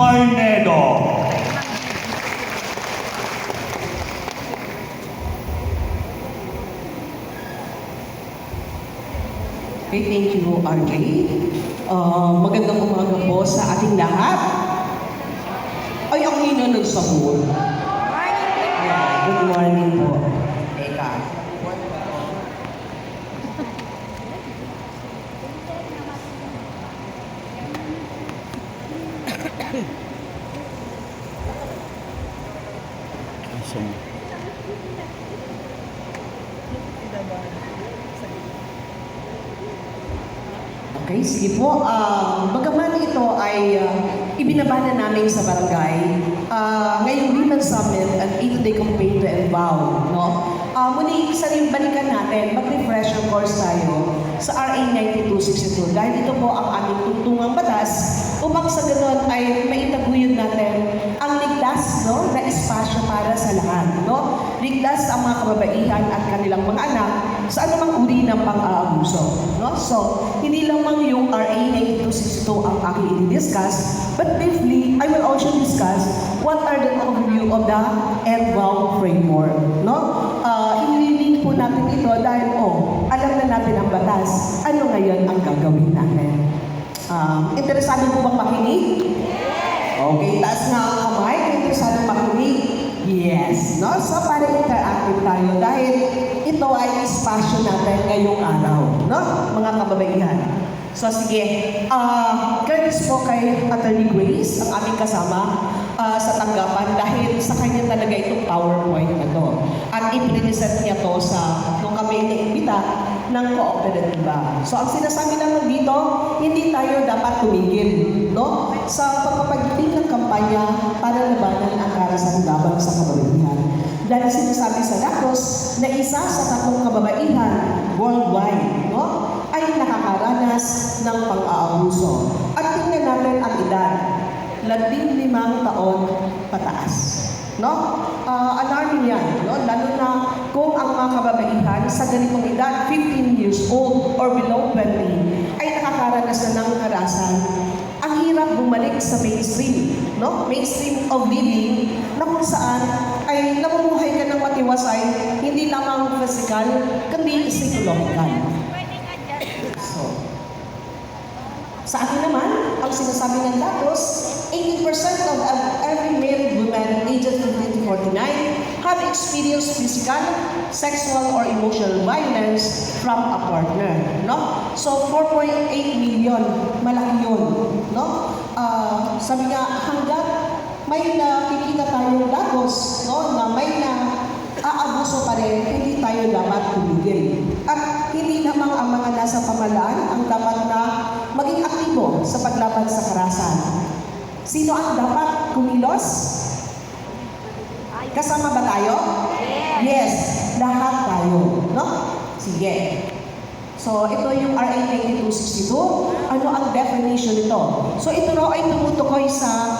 Parnedo. Okay, thank you, RJ. Magandang umaga po sa ating lahat. Ay, ang hina ng sahur. Good morning po. Teka. Okay, sige po. Bagaman ito ay ibinabana namin sa barangay, ngayong Women's Summit at 8-day campaign to Envow, no? Muli, isa rin balikan natin, mag-refresh of course tayo sa RA 9262 dahil ito po ang aming tungtungang batas upang sa ganoon ay maitaguyod natin ang ligtas, no, na espasyo para sa lahat, no? Ligtas ang mga kababaihan at kanilang mga anak sa anumang uri ng pang-aabuso, no? So, hindi lamang yung RA 9262 ang aking i-discuss, but briefly, I will also discuss what are the overview of the Envow framework, no? Inililink po natin ito dahil, alam na natin ang batas. Ano ngayon ang gagawin natin? Interesado po bang makinig? Okay, taas nga ang kamay. Interesado makinig? Yes, no? So, para interactive tayo dahil ito ay espasyo natin ngayong araw, no? Mga kababaihan. So, sige. Courtesy po kay Attorney Grace, ang aming kasama sa tanggapan dahil sa kanya talaga itong PowerPoint na to. At i-present niya to sa nung kami iniimbita ng kooperatiba. So, ang sinasabi naman dito, hindi tayo dapat tumigil, no? Sa pagpapagiting ng kampanya para labanan ang karahasan laban sa kababaihan. Dahil sinasabi sa datos na isa sa 3 kababaihan worldwide, no, ay nakakaranas ng pang-aabuso. At tingnan natin ang edad, 15 taon pataas. No? Alarming yan, no? Lalo na kung ang mga kababaihan sa ganitong edad, 15 years old or below 20, ay nakakaranas na ng harasan. Ang hirap bumalik sa mainstream, no? Mainstream of living na kung saan ay namumuhay ka ng matiwasay, hindi lamang physical, kundi psychological. So, sa akin naman, ang sinasabi ng datos, 80% of every married woman aged 15 to 49 have experienced physical, sexual, or emotional violence from a partner. No? So, 4.8 million, malaki yun. No? Sabi nga, hanggat may nakikita tayong datos, no, na may aabuso pa rin, hindi tayo dapat tumigil. At hindi namang ang mga nasa pamalaan ang dapat na maging aktibo sa paglaban sa karahasan. Sino ang dapat kumilos? Kasama ba tayo? Yes, lahat tayo. No? Sige. So, ito yung RA 9262. Ano ang definition nito? So, ito raw ay tumutukoy sa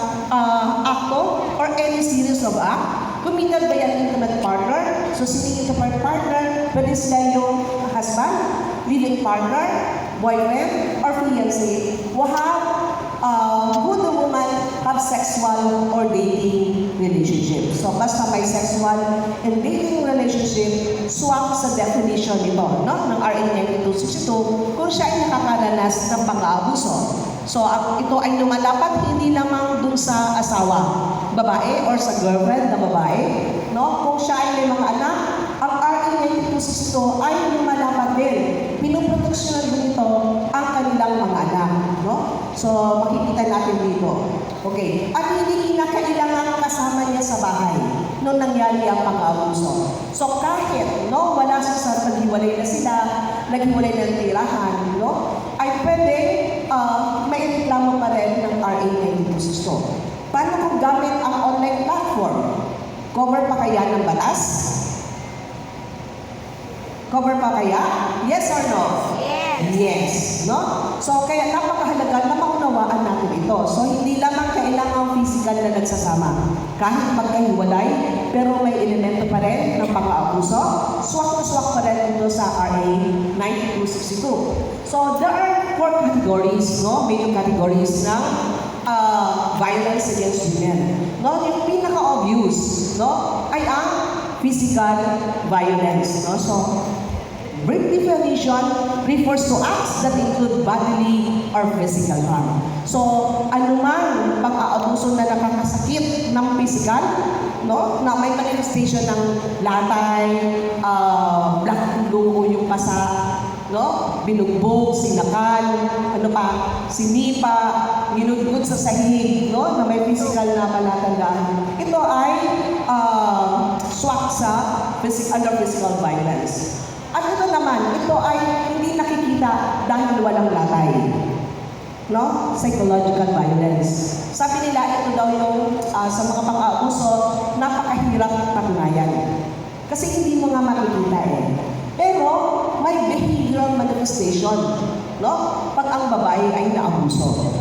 akto or any series of act committed by an intimate partner. So, sino yung partner? Pwede sila yung husband, living partner, boyfriend, or fiancé who the woman have sexual or dating relationship. So, basta may sexual and dating relationship, swak sa definition nito, no? Ng RA 9262, kung siya ay nakakaranas ng pang-aabuso. So, ito ay lumalapat hindi lamang dun sa asawa, babae, or sa girlfriend na babae, no? Kung siya ay may mga anak, ang RA 9262 ay lumalapat din. Pinoproteksyonan din ito ang kanilang mga anak, no? So, makikita natin dito. Okay. At hindi kinakailangan kasama niya sa bahay nung nangyari ang pang-aabuso. So, kahit, no, wala siya sa naghiwalay na sila, naghiwalay ng tirahan, no, ay pwede may reklamo pa rin ng RA 9262. Paano kung gamit ang online platform? Cover pa kaya ng batas? Cover pa kaya? Yes or no? Yes. No? So, kaya napakahalaga na maunawaan natin ito. So, hindi lamang kailangan physical na nagsasama. Kahit magkahiwalay, pero may elemento pa rin ng pang-aabuso, swak na swak pa rin ito sa RA 9262. So, there are 4 categories, no? Main categories ng violence against women. No, yung pinaka-obvious, no, ay ang physical violence. No? So, brief definition refers to acts that include bodily or physical harm. So, anumang pag-aabuso na nakakasakit ng physical, no, na may manifestation ng latay, black luho yung pasa, no, binugbog, sinakal, ano pa, sinipa, ginugod sa sahig, no, na may physical na palatandaan. Ito ay swak sa under physical violence. At ito naman, ito ay hindi nakikita dahil walang latay. No? Psychological violence. Sabi nila, ito daw yung sa mga pang-aabuso, napakahirap patunayan. Kasi hindi mo nga makikita eh. Pero, may behavioral manifestation. No? Pag ang babae ay naabuso.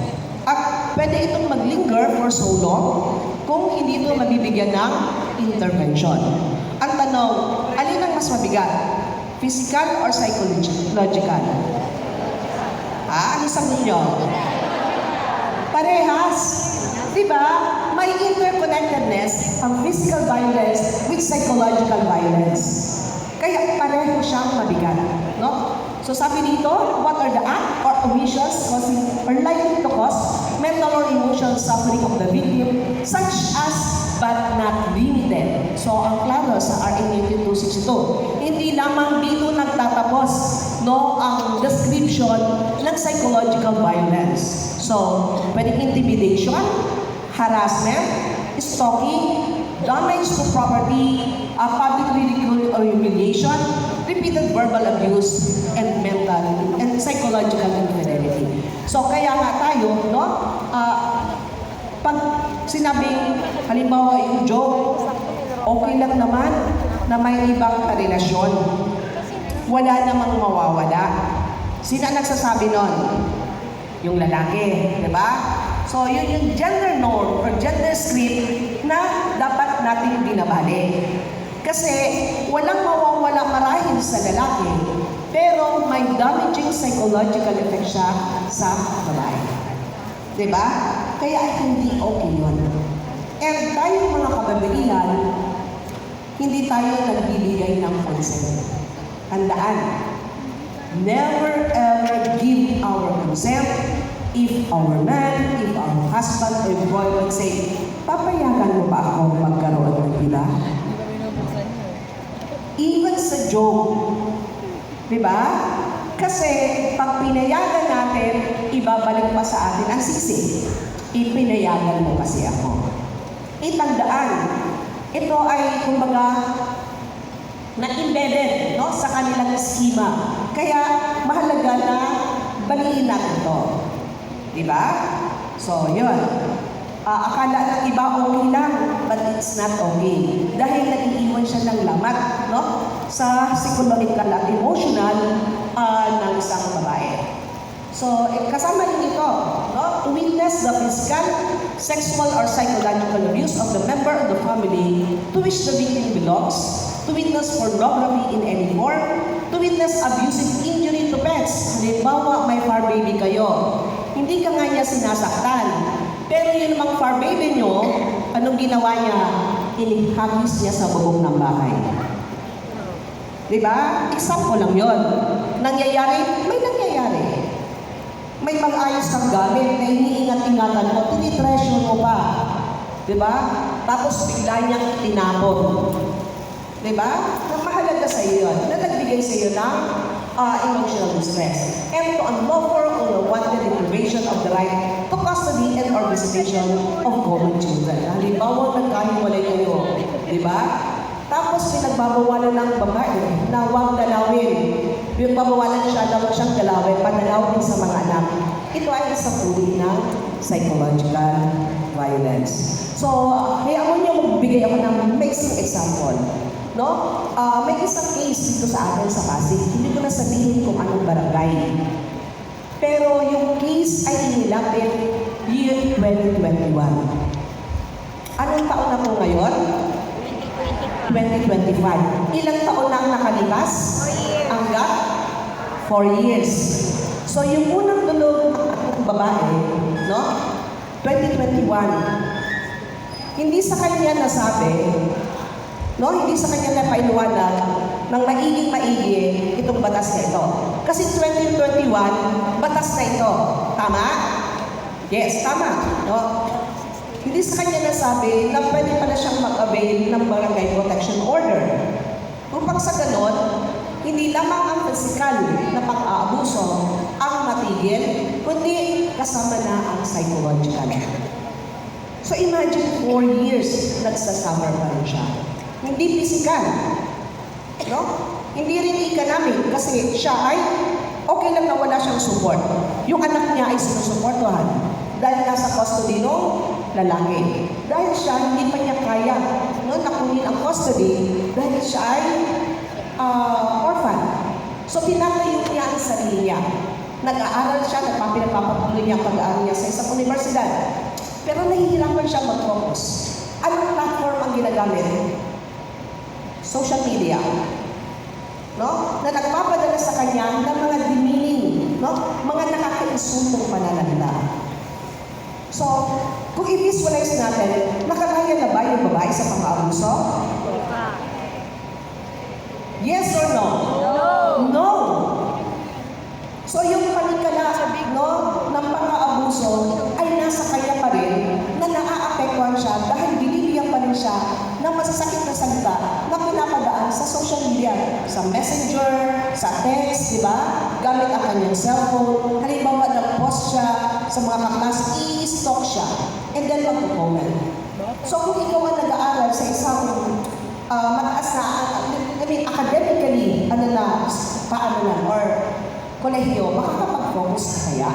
At pwede itong maglinger for so long kung hindi ito mabibigyan ng intervention. Ang tanong, alin ang mas mabigat? Physical or psychological? Ano sagot nyo? Parehas. Diba? May interconnectedness ang physical violence with psychological violence. Kaya pareho siyang mabigat. No? So sabi dito, what are the act or omissions causing or likely to cause mental or emotional suffering of the victim, such as but not limited. So ang klaro sa RA 8262, hindi lamang dito nagtatapos, no, ang description ng psychological violence. So, pwedeng intimidation, harassment, stalking, damage to property, public ridicule or humiliation, repeated verbal abuse, and mental and psychological infidelity. So, kaya nga tayo, no, pag sinabing, halimbawa yung joke, okay lang naman na may ibang karelasyon. Wala namang mawawala. Sino nagsasabi nun? Yung lalaki, di ba? So, yun yung gender norm or gender script na dapat natin binabalik. Kasi walang mawawala marahil sa lalaki, pero may damaging psychological effect siya sa babae. Diba? Kaya hindi okay yun. And tayong mga kababaihan, hindi tayo nagbibigay ng consent. Tandaan, never ever give our consent if our man, if our husband or boy would say, papayagan mo ba ako magkaroon ng iba? Even sa joke. Diba? Kasi pag pinayagan natin, ibabalik pa sa atin ang sisi. Ipinayagan mo kasi ako. Itandaan, ito ay kumbaga na-embedded, no, sa kanilang schema. Kaya mahalaga na baliin natin ito. Diba? So, yun. Akala ng iba okay lang, but it's not okay. Dahil nag-iiwan siya ng lamat, no, sa psychological at emotional ng isang babae. So, kasama rin ito, no, to witness the physical, sexual, or psychological abuse of the member of the family to which the victim belongs, to witness pornography in any form, to witness abusive injury to pets. Halimbawa, may fur baby kayo. Hindi ka nga niya sinasaktan. Pero yun namang fur baby nyo, anong ginawa niya? Inihagis niya sa bubong ng bahay. Diba? Example lang yun. Nangyayari? May nangyayari. May mag-ayos kang gamit na iniingat-ingatan mo, tinitreasure mo pa. Diba? Tapos bigla niyang tinapon. Diba? Mahalaga sa iyo yun, na nagbigay sa iyo ng emotional distress. And to unlawful or unwanted deprivation of the right to custody and or visitation of common children. Halimbawa, nagkahiwalay kayo. Diba? Tapos pinagbabawalan ng babae na huwag dalawin. Pinagbabawalan siya na huwag siyang dalawin, padalawin sa mga anak. Ito ay isang uri ng psychological violence. So, hayaan mo niyo magbigay ako ng mixing example. No? May isang case dito sa atin sa Pasig. Hindi ko na sabihin kung anong barangay. Pero yung case ay inilapit year 2021. Anong taon na po ngayon? 2025. Ilang taon na ang nakalipas? Hanggang 4 years. So yung unang dulog ng babae, no? 2021. Hindi sa kanya nasabi, no? Hindi sa kanya napailuwanag ng maigi itong batas na ito. Kasi 2021, batas na ito. Tama? Yes, tama. No? Hindi sa kanya nasabi na pwede pala siyang mag-avail ng barangay protection order. Upang sa ganon, hindi lamang ang physical na pag-aabuso ang matigil, kundi kasama na ang psychological. So imagine 4 years nagsasuffer pa rin siya. Hindi physical. No? Hindi rin economic kasi siya ay okay lang na wala siyang support. Yung anak niya ay sinusuportuhan dahil nasa custody ng lalaki. Dahil siya hindi pa niya kaya nakunin ang custody dahil siya ay orphan. So tinatayo niya ang sarili niya. Nag-aaral siya, pinagpapatuloy niya ang pag-aaral niya sa isang universidad. Pero nahihirapan siya mag-focus. Anong platform ang ginagamit? Social media. No? Na nagpapadala sa kanya ng mga demeaning, no? Mga nakakainsultong pananalita. So, kung i-visualize natin, nakalaya na ba yung babae sa pang-aabuso? Yes or no? No! So, yung panikala, no, ng pang-aabuso ay nasa kanya pa rin na naaapektuhan siya dahil binibigyan pa rin siya ng masasakit na salita na pinapadaan sa social media, sa messenger, sa text, di ba? Gamit ang kanyang cellphone. Halimbawa, nag-post siya sa mga kaklas, i-stalk siya, and then mag-comment. So, kung ikaw ang nag-aaral sa isang mataas na, academically, paano lang, or kolehiyo, makakapag-focus ka kaya?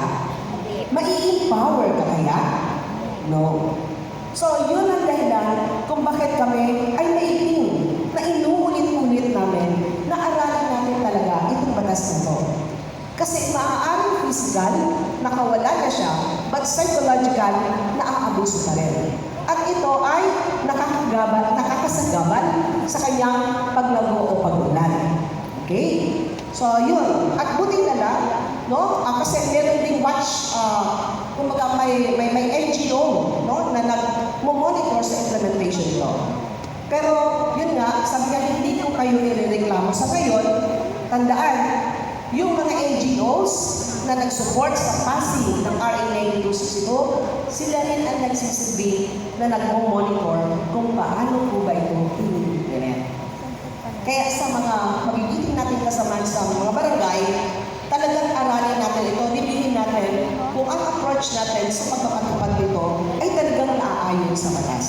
Mai-empower ka kaya? No. So, yun ang dahilan kung bakit kami ay nailing na inuulit-ulit namin na aralin namin talaga itong batas na to. Kasi maaaring physical, nakawala na siya, but psychological, naaabuso pa rin. At ito ay nakakasagaban sa kanyang paglago o pag-ulan. Okay? So, yun. At buti na lang, no? Kasi meron ding watch, kumbaga may NGO, no? Na nag-monitor sa implementation ito. Pero, yun nga, sabi nga, hindi ko kayo nirereklamo sa ngayon. Tandaan, yung mga NGOs na nag-support sa passing ng RA 9262, sila rin ang nagsisilbi na nag-monitor kung paano po ba ito i-implement. Kaya sa mga magigiting natin kasama sa mga barangay, talagang aralin natin ito, dibihin natin kung ang approach natin sa pagpapatupad nito ay talagang naaayon sa batas.